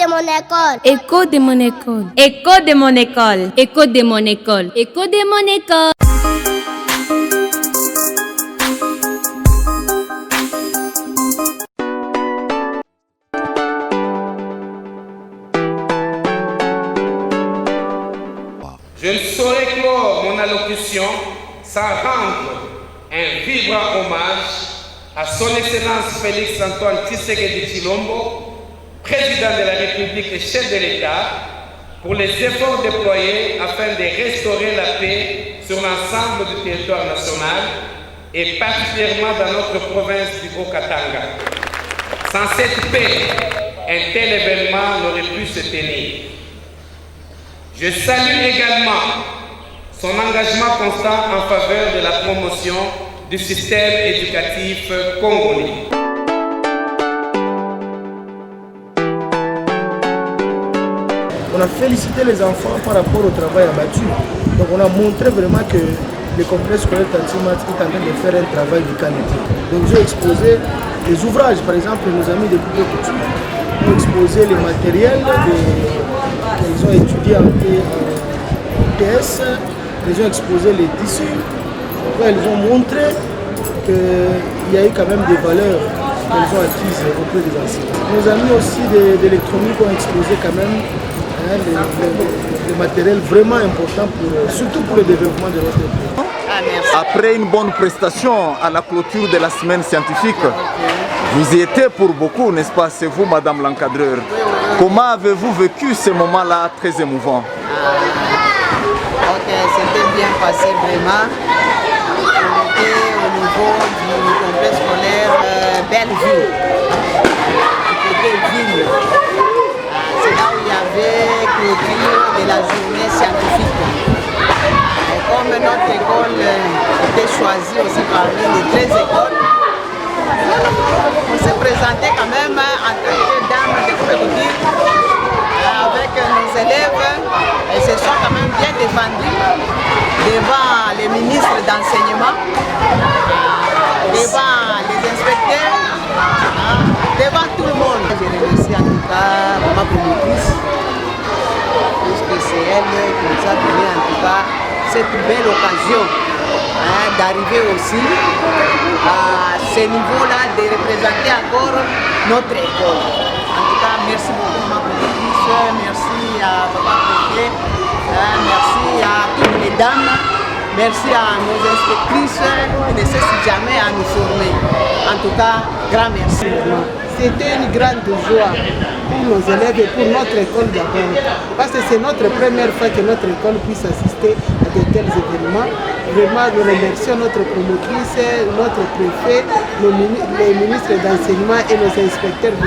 de mon école. Écho de mon école. Écho de mon école. Écho de mon école. Écho de mon école. Je ne saurais clore mon allocution sans rendre un vibrant hommage à son Excellence Félix-Antoine Tshisekedi Tshilombo, président de la République et chef de l'État, pour les efforts déployés afin de restaurer la paix sur l'ensemble du territoire national et particulièrement dans notre province du Haut-Katanga. Sans cette paix, un tel événement n'aurait pu se tenir. Je salue également son engagement constant en faveur de la promotion du système éducatif congolais. On a félicité les enfants par rapport au travail abattu. Donc on a montré vraiment que le complexe scolaire Tantimat est en train de faire un travail de qualité. Donc ils ont exposé les ouvrages, par exemple nos amis de Coupe Couture ont exposé les matériels qu'ils ont étudiés en TS, ils ont exposé les tissus, ils ont montré qu'il y a eu quand même des valeurs qu'ils ont acquises auprès des enseignants. Nos amis aussi d'électronique ont exposé quand même le matériel vraiment important, surtout pour le développement de notre pays. Après une bonne prestation à la clôture de la semaine scientifique, vous y étiez pour beaucoup, n'est-ce pas? C'est vous, Madame l'encadreur. Comment avez-vous vécu ce moment-là très émouvant? C'était bien passé vraiment. On était au niveau du complexe scolaire Belleville. Belleville. C'est là où il y avait clôture de la journée scientifique. Et comme notre école était choisie aussi parmi les 13 écoles, on s'est présenté quand même en tant que dame de Coupe avec nos élèves et se sont quand même bien défendus devant les ministres d'enseignement, devant les inspecteurs, devant tout le monde. Je remercie en tout cas ma promotrice, puisque c'est elle qui nous a donné en tout cas cette belle occasion d'arriver aussi à ce niveau-là, de représenter encore notre école. En tout cas, merci beaucoup ma promotrice, merci à Papa Préfet, merci à toutes les dames, merci à nos inspectrices qui ne cessent jamais à nous former. En tout cas, grand merci. C'était une grande joie pour nos élèves et pour notre école d'abord. Parce que c'est notre première fois que notre école puisse assister à de tels événements. Vraiment, nous remercions notre promotrice, notre préfet, les ministres d'enseignement et nos inspecteurs.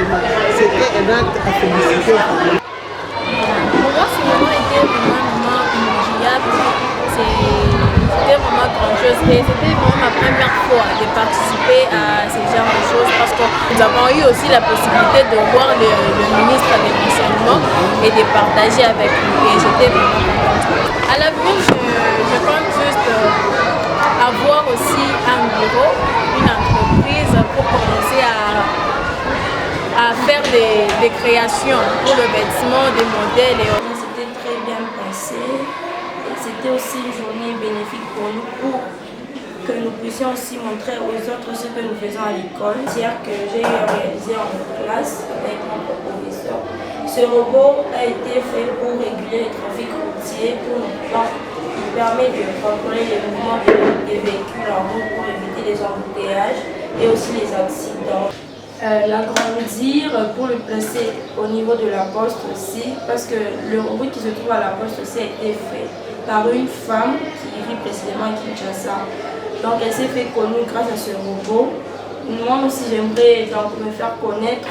C'était un acte à féliciter. Pour moi, ce moment était vraiment inoubliable. C'était vraiment grandiose et c'était vraiment ma première fois de participer à ce genre de choses parce que nous avons eu aussi la possibilité de voir le ministre de l'enseignement et de partager avec lui et j'étais vraiment contente. À l'avenir, je compte juste avoir aussi un bureau, une entreprise pour commencer à faire des créations pour le bâtiment, des modèles. C'était très bien passé. C'était aussi une journée bénéfique pour nous, pour que nous puissions aussi montrer aux autres ce que nous faisons à l'école. C'est-à-dire que j'ai réalisé en classe avec mon professeur. Ce robot a été fait pour réguler le trafic routier, pour nous permettre de contrôler les mouvements des véhicules en route pour éviter les embouteillages et aussi les accidents. L'agrandir pour le placer au niveau de la poste aussi, parce que le robot qui se trouve à la poste aussi a été fait par une femme qui vit précisément à Kinshasa. Donc elle s'est fait connue grâce à ce robot. Moi aussi j'aimerais donc me faire connaître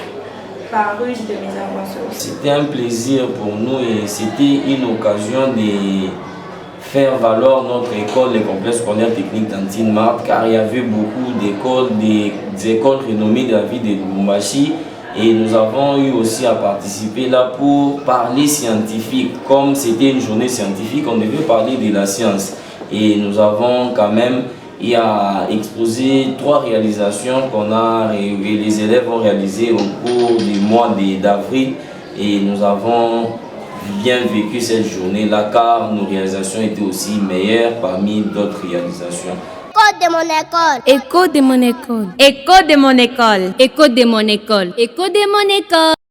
par une de mes inventions. C'était un plaisir pour nous et c'était une occasion de faire valoir notre école, le complexe scolaire technique d'Antine-Marthe, car il y avait beaucoup d'écoles, des écoles renommées de la ville de Lubumbashi. Et nous avons eu aussi à participer là pour parler scientifique. Comme c'était une journée scientifique, on devait parler de la science. Et nous avons quand même exposé 3 réalisations que les élèves ont réalisées au cours du mois d'avril. et nous avons bien vécu cette journée-là car nos réalisations étaient aussi meilleures parmi d'autres réalisations. Écho de mon école. Écho de mon école. Écho de mon école. Écho de mon école. Écho de mon école.